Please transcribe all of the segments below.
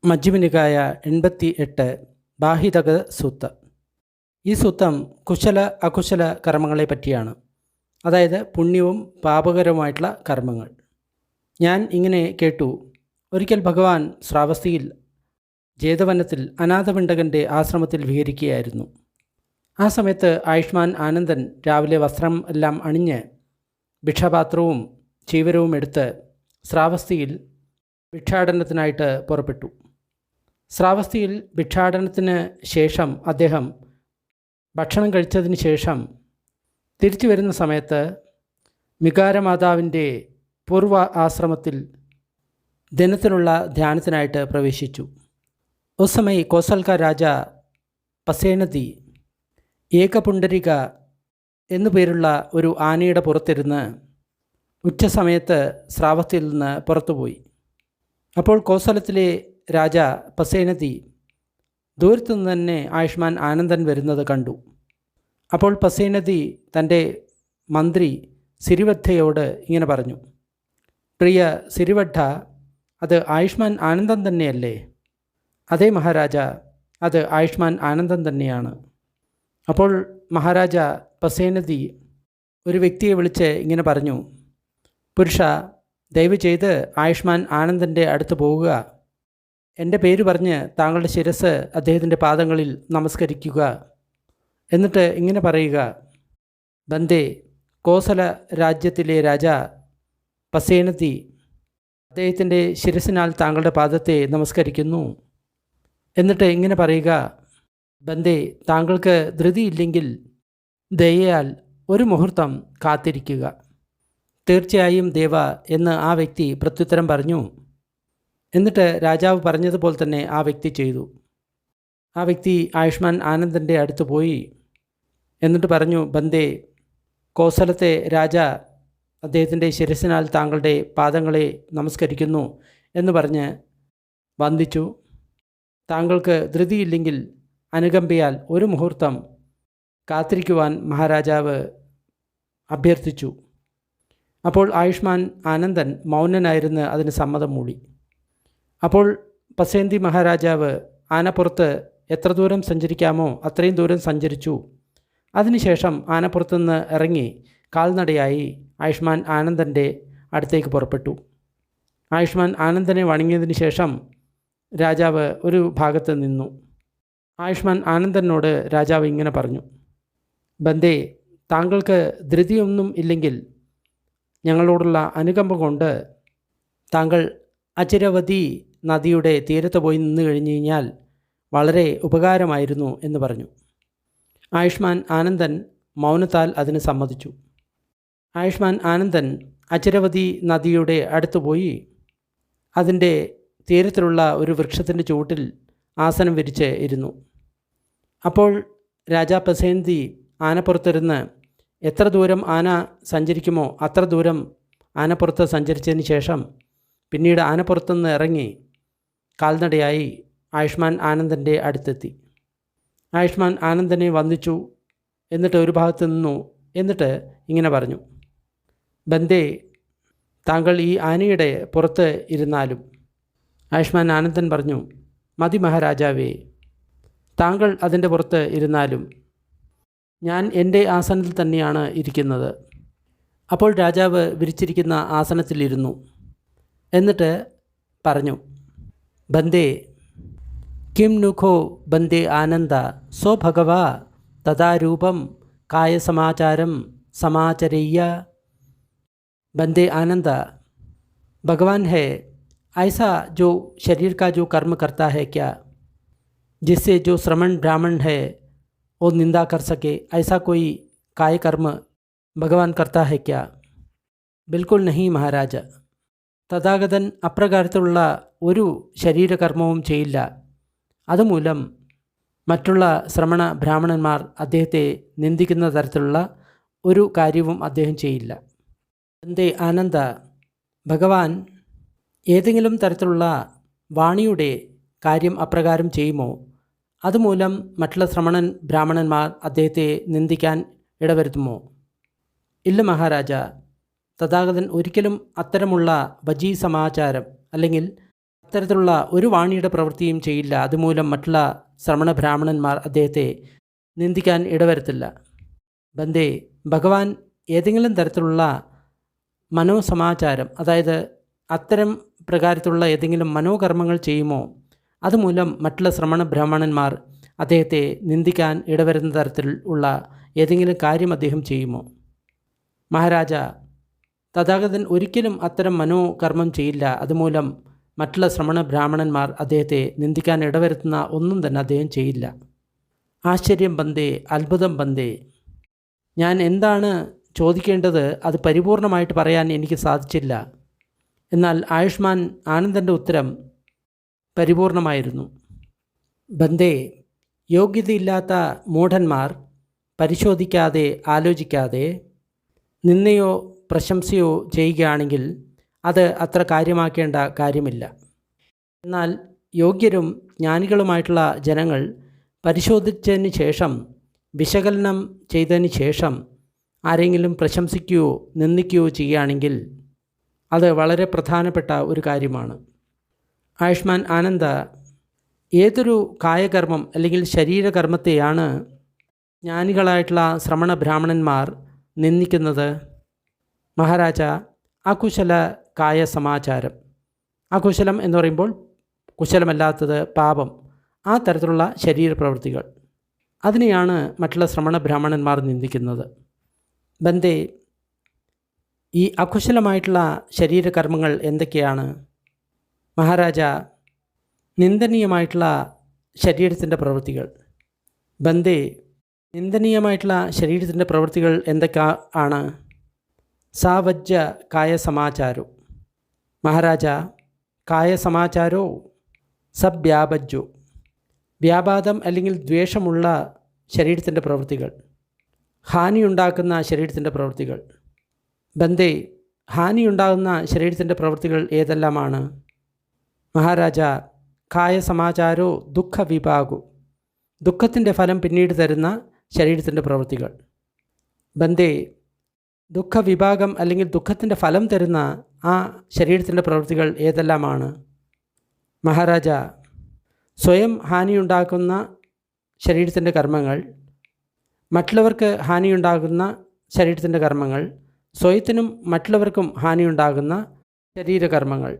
മജ്ജിമ നികായ 88 ബാഹിതക സൂത്ത. ഈ സൂത്തം കുശല അകുശല കർമ്മങ്ങളെ പറ്റിയാണ്, അതായത് പുണ്യവും പാപകരവുമായിട്ടുള്ള കർമ്മങ്ങൾ. ഞാൻ ഇങ്ങനെ കേട്ടു, ഒരിക്കൽ ഭഗവാൻ ശ്രാവസ്തിയിൽ ജേതവനത്തിൽ അനാഥപിണ്ഡകൻ്റെ ആശ്രമത്തിൽ വിഹരിക്കുകയായിരുന്നു. ആ സമയത്ത് ആയുഷ്മാൻ ആനന്ദൻ രാവിലെ വസ്ത്രം എല്ലാം അണിഞ്ഞ് ഭിക്ഷാപാത്രവും ചീവരവും എടുത്ത് ശ്രാവസ്തിയിൽ ഭിക്ഷാടനത്തിനായിട്ട് പുറപ്പെട്ടു. ശ്രാവസ്തിയിൽ ഭിക്ഷാടനത്തിന് ശേഷം അദ്ദേഹം ഭക്ഷണം കഴിച്ചതിന് ശേഷം തിരിച്ചു വരുന്ന സമയത്ത് മികാരമാതാവിൻ്റെ പൂർവ്വ ആശ്രമത്തിൽ ദിനത്തിലുള്ള ധ്യാനത്തിനായിട്ട് പ്രവേശിച്ചു. ഉസ് സമയ കോസൽ കാ രാജ പസേനതി ഏകപുണ്ടരിക എന്നു പേരുള്ള ഒരു ആനയുടെ പുറത്തിരുന്ന് ഉച്ചസമയത്ത് ശ്രാവസ്തിയിൽ നിന്ന് പുറത്തുപോയി. അപ്പോൾ കോസലത്തിലെ രാജ പസേനതി ദൂരത്തുനിന്ന് തന്നെ ആയുഷ്മാൻ ആനന്ദൻ വരുന്നത് കണ്ടു. അപ്പോൾ പസേനതി തൻ്റെ മന്ത്രി സിരിവദ്ധയോട് ഇങ്ങനെ പറഞ്ഞു, പ്രിയ സിരിവദ്ധ, അത് ആയുഷ്മാൻ ആനന്ദൻ തന്നെയല്ലേ? അതേ മഹാരാജ, അത് ആയുഷ്മാൻ ആനന്ദൻ തന്നെയാണ്. അപ്പോൾ മഹാരാജ പസേനതി ഒരു വ്യക്തിയെ വിളിച്ച് ഇങ്ങനെ പറഞ്ഞു, പുരുഷ, ദയവ് ചെയ്ത് ആയുഷ്മാൻ ആനന്ദൻ്റെ അടുത്ത് പോവുക. എൻ്റെ പേര് പറഞ്ഞ് താങ്കളുടെ ശിരസ് അദ്ദേഹത്തിൻ്റെ പാദങ്ങളിൽ നമസ്കരിക്കുക. എന്നിട്ട് ഇങ്ങനെ പറയുക, ബന്ദേ, കോസല രാജ്യത്തിലെ രാജ പസേനതി അദ്ദേഹത്തിൻ്റെ ശിരസിനാൽ താങ്കളുടെ പാദത്തെ നമസ്കരിക്കുന്നു. എന്നിട്ട് ഇങ്ങനെ പറയുക, ബന്ദേ, താങ്കൾക്ക് ധൃതിയില്ലെങ്കിൽ ദയയാൽ ഒരു മുഹൂർത്തം കാത്തിരിക്കുക. തീർച്ചയായും ദേവ എന്ന് ആ വ്യക്തി പ്രത്യുത്തരം പറഞ്ഞു. എന്നിട്ട് രാജാവ് പറഞ്ഞതുപോലെ തന്നെ ആ വ്യക്തി ചെയ്തു. ആ വ്യക്തി ആയുഷ്മാൻ ആനന്ദൻ്റെ അടുത്ത് പോയി. എന്നിട്ട് പറഞ്ഞു, ബന്ദേ, കോസലത്തെ രാജ അദ്ദേഹത്തിൻ്റെ ശിരസിനാൽ താങ്കളുടെ പാദങ്ങളെ നമസ്കരിക്കുന്നു എന്ന് പറഞ്ഞ് വന്ദിച്ചു. താങ്കൾക്ക് ധൃതിയില്ലെങ്കിൽ അനുകമ്പയാൽ ഒരു മുഹൂർത്തം കാത്തിരിക്കുവാൻ മഹാരാജാവ് അഭ്യർത്ഥിച്ചു. അപ്പോൾ ആയുഷ്മാൻ ആനന്ദൻ മൗനനായിരുന്ന് അതിന് സമ്മതം മൂളി. അപ്പോൾ പസേന്തി മഹാരാജാവ് ആനപ്പുറത്ത് എത്ര ദൂരം സഞ്ചരിക്കാമോ അത്രയും ദൂരം സഞ്ചരിച്ചു. അതിനുശേഷം ആനപ്പുറത്തുനിന്ന് ഇറങ്ങി കാൽനടയായി ആയുഷ്മാൻ ആനന്ദൻ്റെ അടുത്തേക്ക് പുറപ്പെട്ടു. ആയുഷ്മാൻ ആനന്ദനെ വണങ്ങിയതിന് ശേഷം രാജാവ് ഒരു ഭാഗത്ത് നിന്നു. ആയുഷ്മാൻ ആനന്ദനോട് രാജാവ് ഇങ്ങനെ പറഞ്ഞു, ബന്ദേ, താങ്കൾക്ക് ധൃതിയൊന്നും ഇല്ലെങ്കിൽ ഞങ്ങളോടുള്ള അനുകമ്പ കൊണ്ട് താങ്കൾ അചിരവതി നദിയുടെ തീരത്ത് പോയി നിന്ന് കഴിഞ്ഞു കഴിഞ്ഞാൽ വളരെ ഉപകാരമായിരുന്നു എന്ന് പറഞ്ഞു. ആയുഷ്മാൻ ആനന്ദൻ മൗനത്താൽ അതിന് സമ്മതിച്ചു. ആയുഷ്മാൻ ആനന്ദൻ അചിരവതി നദിയുടെ അടുത്ത് പോയി അതിൻ്റെ തീരത്തിലുള്ള ഒരു വൃക്ഷത്തിൻ്റെ ചുവട്ടിൽ ആസനം വിരിച്ച് ഇരുന്നു. അപ്പോൾ രാജാ പസേന്തി ആനപ്പുറത്തിരുന്ന് എത്ര ദൂരം ആന സഞ്ചരിക്കുമോ അത്ര ദൂരം ആനപ്പുറത്ത് സഞ്ചരിച്ചതിന് ശേഷം പിന്നീട് ആനപ്പുറത്തുനിന്ന് ഇറങ്ങി കാൽനടയായി ആയുഷ്മാൻ ആനന്ദൻ്റെ അടുത്തെത്തി. ആയുഷ്മാൻ ആനന്ദനെ വന്ദിച്ചു. എന്നിട്ട് ഒരു ഭാഗത്ത് നിന്നു. എന്നിട്ട് ഇങ്ങനെ പറഞ്ഞു, ബന്ദേ, താങ്കൾ ഈ ആനയുടെ പുറത്ത് ഇരുന്നാലും. ആയുഷ്മാൻ ആനന്ദൻ പറഞ്ഞു, മതി മഹാരാജാവേ, താങ്കൾ അതിൻ്റെ പുറത്ത് ഇരുന്നാലും. ഞാൻ എൻ്റെ ആസനത്തിൽ തന്നെയാണ് ഇരിക്കുന്നത്. അപ്പോൾ രാജാവ് വിരിച്ചിരിക്കുന്ന ആസനത്തിലിരുന്നു. എന്നിട്ട് പറഞ്ഞു, ബന്ദേ, കിം നുഖോ ബന്ദേ ആനന്ദ സോ ഭഗവാ തഥാരൂപം കായസമാചാരം സമാചരയ്യ. बंदे आनंद, भगवान है ऐसा जो शरीर का जो कर्म करता है क्या, जिससे जो श्रमण ब्राह्मण है वो निंदा कर सके, ऐसा कोई काय कर्म भगवान करता है क्या? बिल्कुल नहीं महाराज. തഥാഗതൻ അപ്രകാരത്തിലുള്ള ഒരു ശരീരകർമ്മവും ചെയ്യില്ല. അതുമൂലം മറ്റുള്ള ശ്രമണ ബ്രാഹ്മണന്മാർ അദ്ദേഹത്തെ നിന്ദിക്കുന്ന തരത്തിലുള്ള ഒരു കാര്യവും അദ്ദേഹം ചെയ്യില്ല. ബന്ദേ ആനന്ദ, ഭഗവാൻ ഏതെങ്കിലും തരത്തിലുള്ള വാണിയുടെ കാര്യം അപ്രകാരം ചെയ്യുമോ അതുമൂലം മറ്റുള്ള ശ്രമണൻ ബ്രാഹ്മണന്മാർ അദ്ദേഹത്തെ നിന്ദിക്കാൻ ഇടവരുത്തുമോ? ഇല്ല മഹാരാജ, തഥാഗതൻ ഒരിക്കലും അത്തരമുള്ള വജീ സമാചാരം അല്ലെങ്കിൽ അത്തരത്തിലുള്ള ഒരു വാണിയുടെ പ്രവൃത്തിയും ചെയ്യില്ല. അതുമൂലം മറ്റുള്ള ശ്രമണ ബ്രാഹ്മണന്മാർ അദ്ദേഹത്തെ നിന്ദിക്കാൻ ഇടവരുത്തില്ല. ബന്ദേ, ഭഗവാൻ ഏതെങ്കിലും തരത്തിലുള്ള മനോസമാചാരം, അതായത് അത്തരം പ്രകാരത്തിലുള്ള ഏതെങ്കിലും മനോകർമ്മങ്ങൾ ചെയ്യുമോ, അതുമൂലം മറ്റുള്ള ശ്രമണ ബ്രാഹ്മണന്മാർ അദ്ദേഹത്തെ നിന്ദിക്കാൻ ഇടവരുന്ന തരത്തിൽ ഉള്ള ഏതെങ്കിലും കാര്യം അദ്ദേഹം ചെയ്യുമോ? മഹാരാജ, തഥാഗതൻ ഒരിക്കലും അത്തരം മനോകർമ്മം ചെയ്യില്ല. അതുമൂലം മറ്റുള്ള ശ്രമണ ബ്രാഹ്മണന്മാർ അദ്ദേഹത്തെ നിന്ദിക്കാൻ ഇടവരുത്തുന്ന ഒന്നും തന്നെ അദ്ദേഹം ചെയ്യില്ല. ആശ്ചര്യം ബന്ദേ, അത്ഭുതം ബന്ദേ. ഞാൻ എന്താണ് ചോദിക്കേണ്ടത് അത് പരിപൂർണമായിട്ട് പറയാൻ എനിക്ക് സാധിച്ചില്ല. എന്നാൽ ആയുഷ്മാൻ ആനന്ദൻ്റെ ഉത്തരം പരിപൂർണമായിരുന്നു. ബന്ദേ, യോഗ്യതയില്ലാത്ത മൂഢന്മാർ പരിശോധിക്കാതെ ആലോചിക്കാതെ നിന്ദയോ പ്രശംസയോ ചെയ്യുകയാണെങ്കിൽ അത് അത്ര കാര്യമാക്കേണ്ട കാര്യമില്ല. എന്നാൽ യോഗ്യരും ജ്ഞാനികളുമായിട്ടുള്ള ജനങ്ങൾ പരിശോധിച്ചതിന് ശേഷം, വിശകലനം ചെയ്തതിന് ശേഷം ആരെങ്കിലും പ്രശംസിക്കുകയോ നിന്ദിക്കുകയോ ചെയ്യുകയാണെങ്കിൽ അത് വളരെ പ്രധാനപ്പെട്ട ഒരു കാര്യമാണ്. ആയുഷ്മാൻ ആനന്ദ, ഏതൊരു കായകർമ്മം അല്ലെങ്കിൽ ശരീരകർമ്മത്തെയാണ് ജ്ഞാനികളായിട്ടുള്ള ശ്രമണ ബ്രാഹ്മണന്മാർ നിന്ദിക്കുന്നത്? മഹാരാജ, അകുശല കായ സമാചാരം. അകുശലം എന്ന് പറയുമ്പോൾ കുശലമല്ലാത്തത്, പാപം, ആ തരത്തിലുള്ള ശരീരപ്രവൃത്തികൾ, അതിനെയാണ് മറ്റുള്ള ശ്രമണ ബ്രാഹ്മണന്മാർ നിന്ദിക്കുന്നത്. ബന്ദേ, ഈ അകുശലമായിട്ടുള്ള ശരീരകർമ്മങ്ങൾ എന്തൊക്കെയാണ്? മഹാരാജ, നിന്ദനീയമായിട്ടുള്ള ശരീരത്തിൻ്റെ പ്രവൃത്തികൾ. ബന്ദേ, നിന്ദനീയമായിട്ടുള്ള ശരീരത്തിൻ്റെ പ്രവൃത്തികൾ എന്തൊക്കെ ആണ്? സാവജ്ജ കായ സമാചാരോ. മഹാരാജ, കായ സമാചാരോ സബ്യാപജ്ജോ. വ്യാപാദം അല്ലെങ്കിൽ ദ്വേഷമുള്ള ശരീരത്തിൻ്റെ പ്രവൃത്തികൾ, ഹാനിയുണ്ടാക്കുന്ന ശരീരത്തിൻ്റെ പ്രവൃത്തികൾ. ബന്ദേ, ഹാനിയുണ്ടാകുന്ന ശരീരത്തിൻ്റെ പ്രവൃത്തികൾ ഏതെല്ലാമാണ്? മഹാരാജ, കായ സമാചാരോ ദുഃഖ വിഭാഗു. ദുഃഖത്തിൻ്റെ ഫലം പിന്നീട് തരുന്ന ശരീരത്തിൻ്റെ പ്രവൃത്തികൾ. ബന്ദേ, ദുഃഖവിഭാഗം അല്ലെങ്കിൽ ദുഃഖത്തിൻ്റെ ഫലം തരുന്ന ആ ശരീരത്തിൻ്റെ പ്രവൃത്തികൾ ഏതെല്ലാമാണ്? മഹാരാജ, സ്വയം ഹാനിയുണ്ടാക്കുന്ന ശരീരത്തിൻ്റെ കർമ്മങ്ങൾ, മറ്റുള്ളവർക്ക് ഹാനിയുണ്ടാകുന്ന ശരീരത്തിൻ്റെ കർമ്മങ്ങൾ, സ്വയത്തിനും മറ്റുള്ളവർക്കും ഹാനിയുണ്ടാകുന്ന ശരീരകർമ്മങ്ങൾ.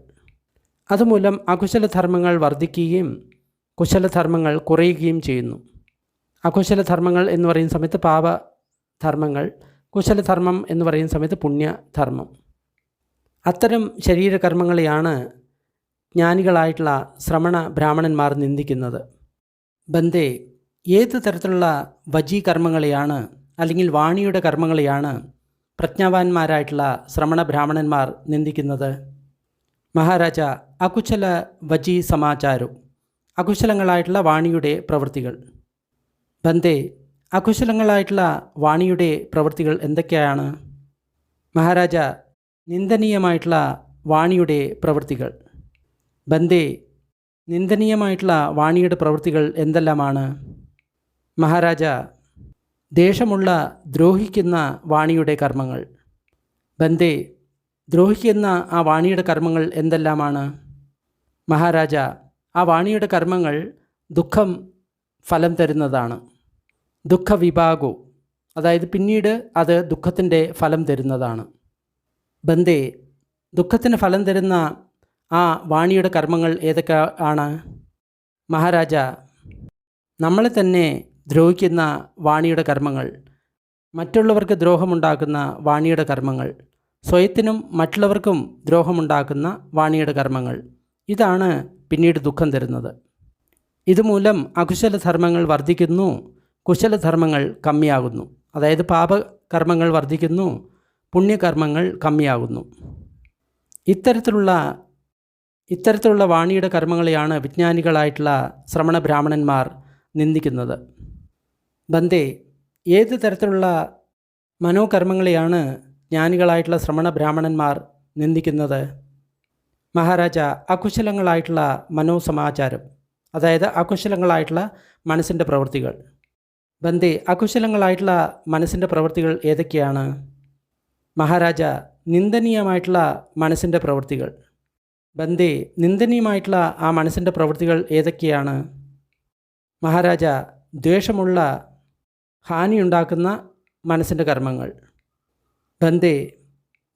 അതുമൂലം അകുശലധർമ്മങ്ങൾ വർദ്ധിക്കുകയും കുശലധർമ്മങ്ങൾ കുറയുകയും ചെയ്യുന്നു. അകുശലധർമ്മങ്ങൾ എന്ന് പറയുന്ന സമയത്ത് പാപധർമ്മങ്ങൾ, കുശലധർമ്മം എന്ന് പറയുന്ന സമയത്ത് പുണ്യധർമ്മം. അത്തരം ശരീരകർമ്മങ്ങളെയാണ് ജ്ഞാനികളായിട്ടുള്ള ശ്രമണ ബ്രാഹ്മണന്മാർ നിന്ദിക്കുന്നത്. ബന്ദേ, ഏത് തരത്തിലുള്ള വജീകർമ്മങ്ങളെയാണ് അല്ലെങ്കിൽ വാണിയുടെ കർമ്മങ്ങളെയാണ് പ്രജ്ഞാവാന്മാരായിട്ടുള്ള ശ്രമണ ബ്രാഹ്മണന്മാർ നിന്ദിക്കുന്നത്? മഹാരാജ, അകുശല വജീ സമാചാരം. അകുശലങ്ങളായിട്ടുള്ള വാണിയുടെ പ്രവൃത്തികൾ. ബന്ദേ, അകുശലങ്ങളായിട്ടുള്ള വാണിയുടെ പ്രവൃത്തികൾ എന്തൊക്കെയാണ്? മഹാരാജ, നിന്ദനീയമായിട്ടുള്ള വാണിയുടെ പ്രവൃത്തികൾ. ബന്ദേ, നിന്ദനീയമായിട്ടുള്ള വാണിയുടെ പ്രവൃത്തികൾ എന്തെല്ലാമാണ്? മഹാരാജ, ദേഷമുള്ള ദ്രോഹിക്കുന്ന വാണിയുടെ കർമ്മങ്ങൾ. ബന്ദേ, ദ്രോഹിക്കുന്ന ആ വാണിയുടെ കർമ്മങ്ങൾ എന്തെല്ലാമാണ്? മഹാരാജ, ആ വാണിയുടെ കർമ്മങ്ങൾ ദുഃഖം ഫലം തരുന്നതാണ്. ദുഃഖവിഭാഗോ, അതായത് പിന്നീട് അത് ദുഃഖത്തിൻ്റെ ഫലം തരുന്നതാണ്. ബന്ദേ, ദുഃഖത്തിന് ഫലം തരുന്ന ആ വാണിയുടെ കർമ്മങ്ങൾ ഏതൊക്കെ ആണ്? മഹാരാജ, നമ്മളെ തന്നെ ദ്രോഹിക്കുന്ന വാണിയുടെ കർമ്മങ്ങൾ, മറ്റുള്ളവർക്ക് ദ്രോഹമുണ്ടാക്കുന്ന വാണിയുടെ കർമ്മങ്ങൾ, സ്വയത്തിനും മറ്റുള്ളവർക്കും ദ്രോഹമുണ്ടാക്കുന്ന വാണിയുടെ കർമ്മങ്ങൾ, ഇതാണ് പിന്നീട് ദുഃഖം തരുന്നത്. ഇതുമൂലം അകുശലധർമ്മങ്ങൾ വർദ്ധിക്കുന്നു, കുശലധർമ്മങ്ങൾ കമ്മിയാകുന്നു. അതായത് പാപകർമ്മങ്ങൾ വർദ്ധിക്കുന്നു, പുണ്യകർമ്മങ്ങൾ കമ്മിയാകുന്നു. ഇത്തരത്തിലുള്ള വാണിയുടെ കർമ്മങ്ങളെയാണ് വിജ്ഞാനികളായിട്ടുള്ള ശ്രമണ ബ്രാഹ്മണന്മാർ നിന്ദിക്കുന്നത്. ബന്ദേ, ഏത് തരത്തിലുള്ള മനോകർമ്മങ്ങളെയാണ് ജ്ഞാനികളായിട്ടുള്ള ശ്രമണ ബ്രാഹ്മണന്മാർ നിന്ദിക്കുന്നത്? മഹാരാജ, അകുശലങ്ങളായിട്ടുള്ള മനോസമാചാരം, അതായത് അകുശലങ്ങളായിട്ടുള്ള മനസ്സിൻ്റെ പ്രവൃത്തികൾ. ബന്ദേ, അകുശലങ്ങളായിട്ടുള്ള മനസ്സിൻ്റെ പ്രവൃത്തികൾ ഏതൊക്കെയാണ്? മഹാരാജ, നിന്ദനീയമായിട്ടുള്ള മനസ്സിൻ്റെ പ്രവൃത്തികൾ. ബന്ദേ, നിന്ദനീയമായിട്ടുള്ള ആ മനസ്സിൻ്റെ പ്രവൃത്തികൾ ഏതൊക്കെയാണ്? മഹാരാജ, ദ്വേഷമുള്ള ഹാനിയുണ്ടാക്കുന്ന മനസ്സിൻ്റെ കർമ്മങ്ങൾ. ബന്ദേ,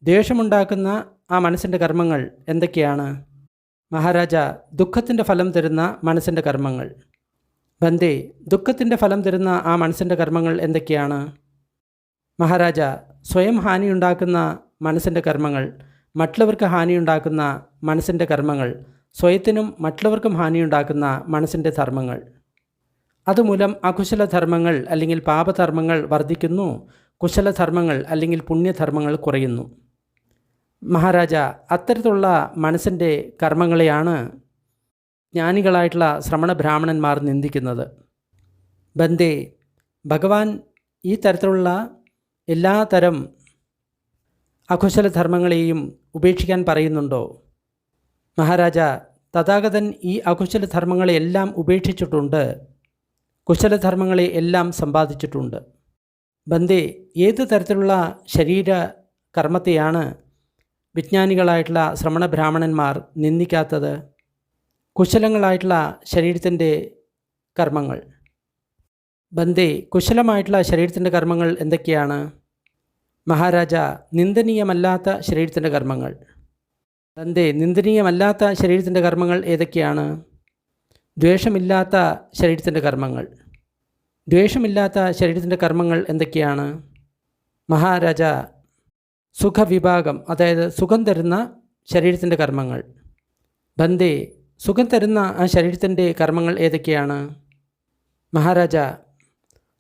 ദ്വേഷമുണ്ടാക്കുന്ന ആ മനസ്സിൻ്റെ കർമ്മങ്ങൾ എന്തൊക്കെയാണ്? മഹാരാജ, ദുഃഖത്തിൻ്റെ ഫലം തരുന്ന മനസ്സിൻ്റെ കർമ്മങ്ങൾ. ബന്ദേ, ദുഃഖത്തിൻ്റെ ഫലം തരുന്ന ആ മനസ്സിൻ്റെ കർമ്മങ്ങൾ എന്തൊക്കെയാണ്? മഹാരാജ, സ്വയം ഹാനിയുണ്ടാക്കുന്ന മനസ്സിൻ്റെ കർമ്മങ്ങൾ, മറ്റുള്ളവർക്ക് ഹാനിയുണ്ടാക്കുന്ന മനസ്സിൻ്റെ കർമ്മങ്ങൾ, സ്വയത്തിനും മറ്റുള്ളവർക്കും ഹാനിയുണ്ടാക്കുന്ന മനസ്സിൻ്റെ ധർമ്മങ്ങൾ. അതുമൂലം അകുശലധർമ്മങ്ങൾ അല്ലെങ്കിൽ പാപധർമ്മങ്ങൾ വർദ്ധിക്കുന്നു, കുശലധർമ്മങ്ങൾ അല്ലെങ്കിൽ പുണ്യധർമ്മങ്ങൾ കുറയുന്നു. മഹാരാജ, അത്തരത്തിലുള്ള മനസ്സിൻ്റെ കർമ്മങ്ങളെയാണ് ജ്ഞാനികളായിട്ടുള്ള ശ്രമണ ബ്രാഹ്മണന്മാർ നിന്ദിക്കുന്നത്. ബന്ദേ, ഭഗവാൻ ഈ തരത്തിലുള്ള എല്ലാ തരം അകുശലധർമ്മങ്ങളെയും ഉപേക്ഷിക്കാൻ പറയുന്നുണ്ടോ? മഹാരാജ, തഥാഗതൻ ഈ അകുശലധർമ്മങ്ങളെയെല്ലാം ഉപേക്ഷിച്ചിട്ടുണ്ട്, കുശലധർമ്മങ്ങളെ എല്ലാം സമ്പാദിച്ചിട്ടുണ്ട്. ബന്ദേ, ഏത് തരത്തിലുള്ള ശരീര കർമ്മത്തെയാണ് വിജ്ഞാനികളായിട്ടുള്ള ശ്രമണ ബ്രാഹ്മണന്മാർ നിന്ദിക്കാത്തത്? കുശലങ്ങളായിട്ടുള്ള ശരീരത്തിൻ്റെ കർമ്മങ്ങൾ. ബന്ദേ, കുശലമായിട്ടുള്ള ശരീരത്തിൻ്റെ കർമ്മങ്ങൾ എന്തൊക്കെയാണ്? മഹാരാജ, നിന്ദനീയമല്ലാത്ത ശരീരത്തിൻ്റെ കർമ്മങ്ങൾ. ബന്ദേ, നിന്ദനീയമല്ലാത്ത ശരീരത്തിൻ്റെ കർമ്മങ്ങൾ ഏതൊക്കെയാണ്? ദ്വേഷമില്ലാത്ത ശരീരത്തിൻ്റെ കർമ്മങ്ങൾ. ദ്വേഷമില്ലാത്ത ശരീരത്തിൻ്റെ കർമ്മങ്ങൾ എന്തൊക്കെയാണ്? മഹാരാജ, സുഖവിഭാഗം, അതായത് സുഖം തരുന്ന ശരീരത്തിൻ്റെ കർമ്മങ്ങൾ. ബന്ദേ, സുഖം തരുന്ന ആ ശരീരത്തിൻ്റെ കർമ്മങ്ങൾ ഏതൊക്കെയാണ്? മഹാരാജ,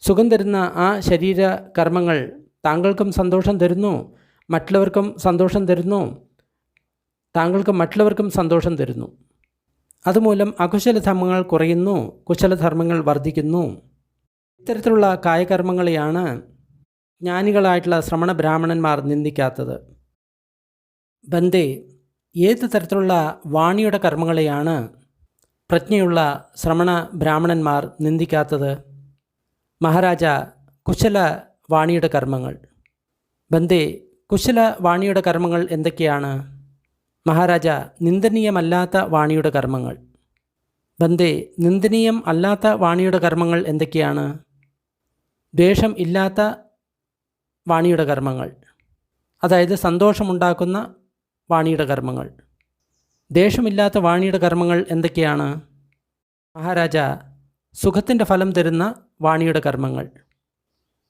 സുഖം തരുന്ന ആ ശരീര കർമ്മങ്ങൾ താങ്കൾക്കും സന്തോഷം തരുന്നു, മറ്റുള്ളവർക്കും സന്തോഷം തരുന്നു, താങ്കൾക്കും മറ്റുള്ളവർക്കും സന്തോഷം തരുന്നു. അതുമൂലം അകുശലധർമ്മങ്ങൾ കുറയുന്നു, കുശലധർമ്മങ്ങൾ വർദ്ധിക്കുന്നു. ഇത്തരത്തിലുള്ള കായകർമ്മങ്ങളെയാണ് ജ്ഞാനികളായിട്ടുള്ള ശ്രമണ ബ്രാഹ്മണന്മാർ നിന്ദിക്കാത്തത്. ബന്ദേ, ഏത് തരത്തിലുള്ള വാണിയുടെ കർമ്മങ്ങളെയാണ് പ്രജ്ഞയുള്ള ശ്രമണ ബ്രാഹ്മണന്മാർ നിന്ദിക്കാത്തത്? മഹാരാജ, കുശല വാണിയുടെ കർമ്മങ്ങൾ. ബന്ദേ, കുശല വാണിയുടെ കർമ്മങ്ങൾ എന്തൊക്കെയാണ്? മഹാരാജ, നിന്ദനീയമല്ലാത്ത വാണിയുടെ കർമ്മങ്ങൾ. ബന്ദേ, നിന്ദനീയം അല്ലാത്ത വാണിയുടെ കർമ്മങ്ങൾ എന്തൊക്കെയാണ്? ദ്വേഷം ഇല്ലാത്ത വാണിയുടെ കർമ്മങ്ങൾ, അതായത് സന്തോഷമുണ്ടാക്കുന്ന വാണിയുടെ കർമ്മങ്ങൾ. ദ്വേഷമില്ലാത്ത വാണിയുടെ കർമ്മങ്ങൾ എന്തൊക്കെയാണ്? മഹാരാജ, സുഖത്തിൻ്റെ ഫലം തരുന്ന വാണിയുടെ കർമ്മങ്ങൾ.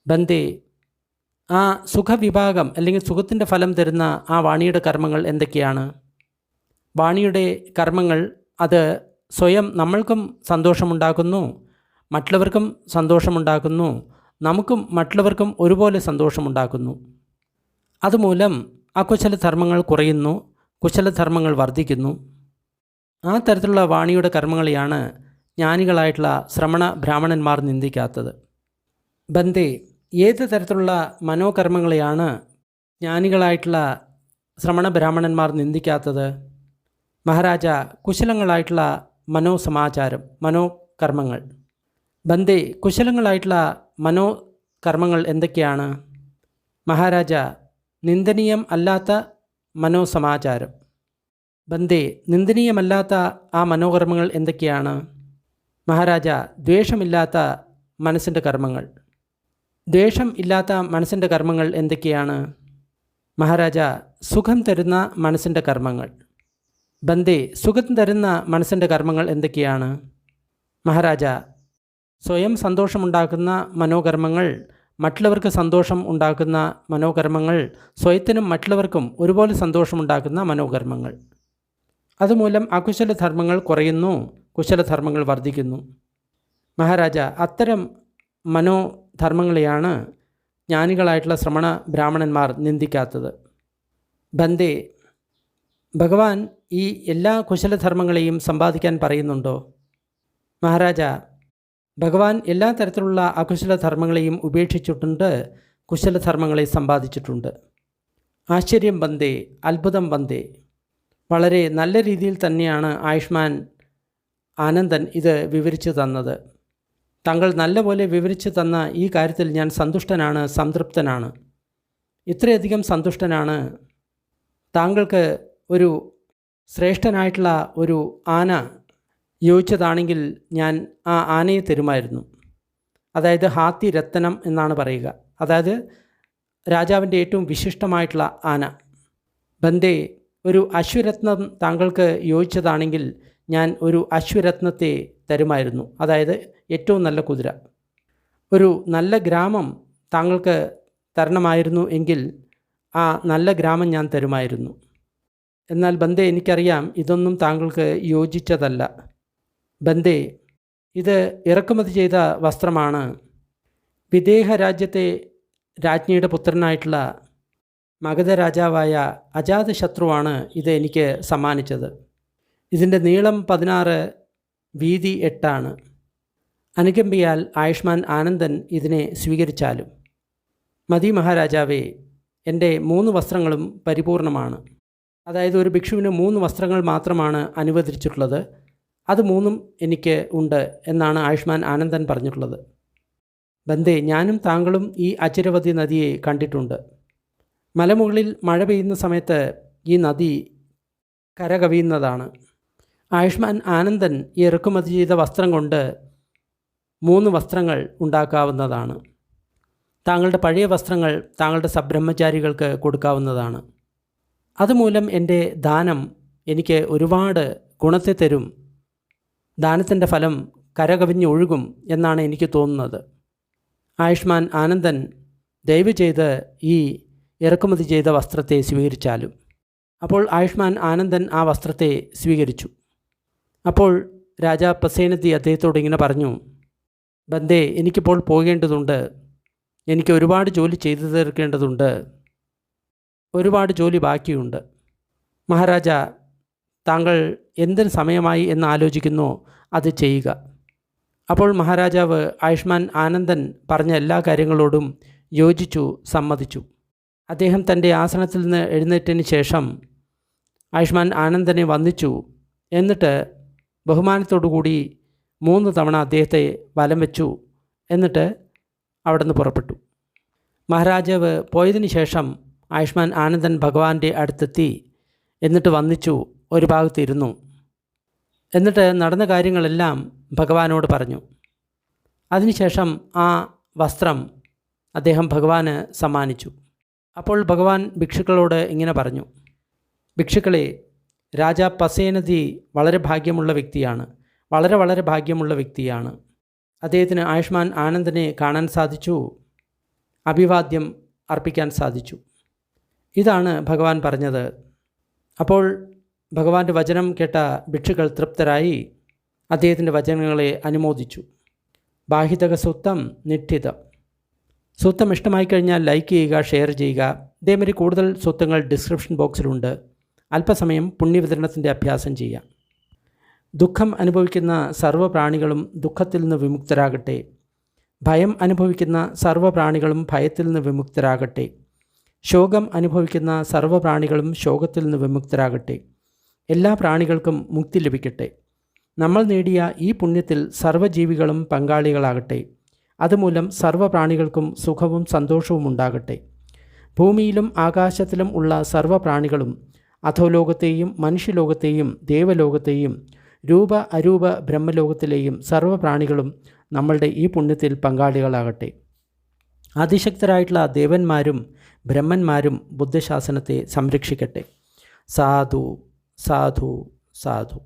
ബന്ദേ, ആ സുഖവിഭാഗം അല്ലെങ്കിൽ സുഖത്തിൻ്റെ ഫലം തരുന്ന ആ വാണിയുടെ കർമ്മങ്ങൾ എന്തൊക്കെയാണ്? വാണിയുടെ കർമ്മങ്ങൾ അത് സ്വയം നമ്മൾക്കും സന്തോഷമുണ്ടാക്കുന്നു, മറ്റുള്ളവർക്കും സന്തോഷമുണ്ടാക്കുന്നു, നമുക്കും മറ്റുള്ളവർക്കും ഒരുപോലെ സന്തോഷമുണ്ടാക്കുന്നു. അതുമൂലം അകുശലധർമ്മങ്ങൾ കുറയുന്നു, കുശലധർമ്മങ്ങൾ വർദ്ധിക്കുന്നു. ആ തരത്തിലുള്ള വാണിയുടെ കർമ്മങ്ങളെയാണ് ജ്ഞാനികളായിട്ടുള്ള ശ്രമണ ബ്രാഹ്മണന്മാർ നിന്ദിക്കാത്തത്. ബന്ദേ, ഏത് തരത്തിലുള്ള മനോകർമ്മങ്ങളെയാണ് ജ്ഞാനികളായിട്ടുള്ള ശ്രമണ ബ്രാഹ്മണന്മാർ നിന്ദിക്കാത്തത്? മഹാരാജ, കുശലങ്ങളായിട്ടുള്ള മനോസമാചാരം, മനോകർമ്മങ്ങൾ. ബന്ദേ, കുശലങ്ങളായിട്ടുള്ള മനോകർമ്മങ്ങൾ എന്തൊക്കെയാണ്? മഹാരാജ, നിന്ദനീയം അല്ലാത്ത മനോസമാചാരം. ബന്ദേ, നിന്ദനീയമല്ലാത്ത ആ മനോകർമ്മങ്ങൾ എന്തൊക്കെയാണ്? മഹാരാജ, ദ്വേഷമില്ലാത്ത മനസ്സിൻ്റെ കർമ്മങ്ങൾ. ദ്വേഷം ഇല്ലാത്ത മനസ്സിൻ്റെ കർമ്മങ്ങൾ എന്തൊക്കെയാണ്? മഹാരാജ, സുഖം തരുന്ന മനസ്സിൻ്റെ കർമ്മങ്ങൾ. ബന്ദേ, സുഖം തരുന്ന മനസ്സിൻ്റെ കർമ്മങ്ങൾ എന്തൊക്കെയാണ്? മഹാരാജ, സ്വയം സന്തോഷമുണ്ടാക്കുന്ന മനോകർമ്മങ്ങൾ, മറ്റുള്ളവർക്ക് സന്തോഷം ഉണ്ടാക്കുന്ന മനോകർമ്മങ്ങൾ, സ്വയത്തിനും മറ്റുള്ളവർക്കും ഒരുപോലെ സന്തോഷമുണ്ടാക്കുന്ന മനോകർമ്മങ്ങൾ. അതുമൂലം അകുശലധർമ്മങ്ങൾ കുറയുന്നു, കുശലധർമ്മങ്ങൾ വർദ്ധിക്കുന്നു. മഹാരാജ, അത്തരം മനോധർമ്മങ്ങളെയാണ് ജ്ഞാനികളായിട്ടുള്ള ശ്രമണ ബ്രാഹ്മണന്മാർ നിന്ദിക്കാത്തത്. ബന്ദേ, ഭഗവാൻ ഈ എല്ലാ കുശലധർമ്മങ്ങളെയും സമ്പാദിക്കാൻ പറയുന്നുണ്ടോ? മഹാരാജ, ഭഗവാൻ എല്ലാ തരത്തിലുള്ള അകുശലധർമ്മങ്ങളെയും ഉപേക്ഷിച്ചിട്ടുണ്ട്, കുശലധർമ്മങ്ങളെ സമ്പാദിച്ചിട്ടുണ്ട്. ആശ്ചര്യം ബന്ദേ, അത്ഭുതം ബന്ദേ. വളരെ നല്ല രീതിയിൽ തന്നെയാണ് ആയുഷ്മാൻ ആനന്ദൻ ഇത് വിവരിച്ചു തന്നത്. താങ്കൾ നല്ലപോലെ വിവരിച്ചു തന്ന ഈ കാര്യത്തിൽ ഞാൻ സന്തുഷ്ടനാണ്, സംതൃപ്തനാണ്. ഇത്രയധികം സന്തുഷ്ടനാണ്. താങ്കൾക്ക് ഒരു ശ്രേഷ്ഠനായിട്ടുള്ള ഒരു ആന യോജിച്ചതാണെങ്കിൽ ഞാൻ ആ ആനയെ തരുമായിരുന്നു. അതായത് ഹാത്തി രത്നം എന്നാണ് പറയുക. അതായത് രാജാവിൻ്റെ ഏറ്റവും വിശിഷ്ടമായിട്ടുള്ള ആന. ബന്ദേ, ഒരു അശ്വരത്നം താങ്കൾക്ക് യോജിച്ചതാണെങ്കിൽ ഞാൻ ഒരു അശ്വരത്നത്തെ തരുമായിരുന്നു. അതായത് ഏറ്റവും നല്ല കുതിര. ഒരു നല്ല ഗ്രാമം താങ്കൾക്ക് തരണമായിരുന്നു എങ്കിൽ ആ നല്ല ഗ്രാമം ഞാൻ തരുമായിരുന്നു. എന്നാൽ ബന്ദേ, എനിക്കറിയാം ഇതൊന്നും താങ്കൾക്ക് യോജിച്ചതല്ല. ബന്ദേ, ഇത് ഇറക്കുമതി ചെയ്ത വസ്ത്രമാണ്. വിദേഹ രാജ്യത്തെ രാജ്ഞിയുടെ പുത്രനായിട്ടുള്ള മഗധ രാജാവായ അജാതശത്രുവാണ് ഇത് എനിക്ക് സമ്മാനിച്ചത്. ഇതിൻ്റെ നീളം 16, വീതി 8 അനുകമ്പയാൽ ആയുഷ്മാൻ ആനന്ദൻ ഇതിനെ സ്വീകരിച്ചാലും. മതി മഹാരാജാവേ, എൻ്റെ 3 വസ്ത്രങ്ങളും പരിപൂർണമാണ്. അതായത് ഒരു ഭിക്ഷുവിന് 3 വസ്ത്രങ്ങൾ മാത്രമാണ് അനുവദിച്ചിട്ടുള്ളത്. അത് 3 എനിക്ക് ഉണ്ട് എന്നാണ് ആയുഷ്മാൻ ആനന്ദൻ പറഞ്ഞിട്ടുള്ളത്. ബന്ദേ, ഞാനും താങ്കളും ഈ അചിരവതി നദിയെ കണ്ടിട്ടുണ്ട്. മലമുകളിൽ മഴ പെയ്യുന്ന സമയത്ത് ഈ നദി കരകവിയുന്നതാണ്. ആയുഷ്മാൻ ആനന്ദൻ ഈ ഇറക്കുമതി ചെയ്ത വസ്ത്രം കൊണ്ട് 3 വസ്ത്രങ്ങൾ ഉണ്ടാക്കാവുന്നതാണ്. താങ്കളുടെ പഴയ വസ്ത്രങ്ങൾ താങ്കളുടെ സബ്രഹ്മചാരികൾക്ക് കൊടുക്കാവുന്നതാണ്. അതുമൂലം എൻ്റെ ദാനം എനിക്ക് ഒരുപാട് ഗുണത്തെ തരും. ദാനത്തിൻ്റെ ഫലം കരകവിഞ്ഞൊഴുകും എന്നാണ് എനിക്ക് തോന്നുന്നത്. ആയുഷ്മാൻ ആനന്ദൻ ദയവ് ചെയ്ത് ഈ ഇറക്കുമതി ചെയ്ത വസ്ത്രത്തെ സ്വീകരിച്ചാലും. അപ്പോൾ ആയുഷ്മാൻ ആനന്ദൻ ആ വസ്ത്രത്തെ സ്വീകരിച്ചു. അപ്പോൾ രാജാ പസേനതി അദ്ദേഹത്തോട് ഇങ്ങനെ പറഞ്ഞു, ബന്ദേ, എനിക്കിപ്പോൾ പോകേണ്ടതുണ്ട്. എനിക്ക് ഒരുപാട് ജോലി ചെയ്തു തീർക്കേണ്ടതുണ്ട്. ഒരുപാട് ജോലി ബാക്കിയുണ്ട്. മഹാരാജ, താങ്കൾ എന്തിന് സമയമായി എന്ന് ആലോചിക്കുന്നോ അത് ചെയ്യുക. അപ്പോൾ മഹാരാജാവ് ആയുഷ്മാൻ ആനന്ദൻ പറഞ്ഞ എല്ലാ കാര്യങ്ങളോടും യോജിച്ചു, സമ്മതിച്ചു. അദ്ദേഹം തൻ്റെ ആസനത്തിൽ നിന്ന് എഴുന്നേറ്റതിന് ശേഷം ആയുഷ്മാൻ ആനന്ദനെ വന്ദിച്ചു. എന്നിട്ട് ബഹുമാനത്തോടുകൂടി 3 തവണ അദ്ദേഹത്തെ വലം വെച്ചു. എന്നിട്ട് അവിടെ നിന്ന് പുറപ്പെട്ടു. മഹാരാജാവ് പോയതിന് ശേഷം ആയുഷ്മാൻ ആനന്ദൻ ഭഗവാന്റെ അടുത്തെത്തി. എന്നിട്ട് വന്ദിച്ചു, ഒരു ഭാഗത്തിരുന്നു. എന്നിട്ട് നടന്ന കാര്യങ്ങളെല്ലാം ഭഗവാനോട് പറഞ്ഞു. അതിനുശേഷം ആ വസ്ത്രം അദ്ദേഹം ഭഗവാന് സമ്മാനിച്ചു. അപ്പോൾ ഭഗവാൻ ഭിക്ഷുക്കളോട് ഇങ്ങനെ പറഞ്ഞു, ഭിക്ഷുക്കളെ, രാജാ പസേനതി വളരെ ഭാഗ്യമുള്ള വ്യക്തിയാണ്. വളരെ ഭാഗ്യമുള്ള വ്യക്തിയാണ്. അദ്ദേഹത്തിന് ആയുഷ്മാൻ ആനന്ദനെ കാണാൻ സാധിച്ചു, അഭിവാദ്യം അർപ്പിക്കാൻ സാധിച്ചു. ഇതാണ് ഭഗവാൻ പറഞ്ഞത്. അപ്പോൾ ഭഗവാന്റെ വചനം കേട്ട ഭിക്ഷുക്കൾ തൃപ്തരായി അദ്ദേഹത്തിൻ്റെ വചനങ്ങളെ അനുമോദിച്ചു. ബാഹിതക സൂക്തം നിഠിതം. സൂക്തം ഇഷ്ടമായി കഴിഞ്ഞാൽ ലൈക്ക് ചെയ്യുക, ഷെയർ ചെയ്യുക. ഇതേമാതിരി കൂടുതൽ സൂക്തങ്ങൾ ഡിസ്ക്രിപ്ഷൻ ബോക്സിലുണ്ട്. അല്പസമയം പുണ്യവിതരണത്തിൻ്റെ അഭ്യാസം ചെയ്യാം. ദുഃഖം അനുഭവിക്കുന്ന സർവ്വപ്രാണികളും ദുഃഖത്തിൽ നിന്ന് വിമുക്തരാകട്ടെ. ഭയം അനുഭവിക്കുന്ന സർവ്വപ്രാണികളും ഭയത്തിൽ നിന്ന് വിമുക്തരാകട്ടെ. ശോകം അനുഭവിക്കുന്ന സർവ്വപ്രാണികളും ശോകത്തിൽ നിന്ന് വിമുക്തരാകട്ടെ. എല്ലാ പ്രാണികൾക്കും മുക്തി ലഭിക്കട്ടെ. നമ്മൾ നേടിയ ഈ പുണ്യത്തിൽ സർവ്വജീവികളും പങ്കാളികളാകട്ടെ. അതുമൂലം സർവ്വപ്രാണികൾക്കും സുഖവും സന്തോഷവും ഉണ്ടാകട്ടെ. ഭൂമിയിലും ആകാശത്തിലും ഉള്ള സർവ്വപ്രാണികളും അധോലോകത്തെയും മനുഷ്യലോകത്തെയും ദേവലോകത്തെയും രൂപ അരൂപ ബ്രഹ്മലോകത്തിലെയും സർവ്വപ്രാണികളും നമ്മളുടെ ഈ പുണ്യത്തിൽ പങ്കാളികളാകട്ടെ. അതിശക്തരായിട്ടുള്ള ദേവന്മാരും ബ്രഹ്മന്മാരും ബുദ്ധശാസനത്തെ സംരക്ഷിക്കട്ടെ. സാധു സാധു സാധു.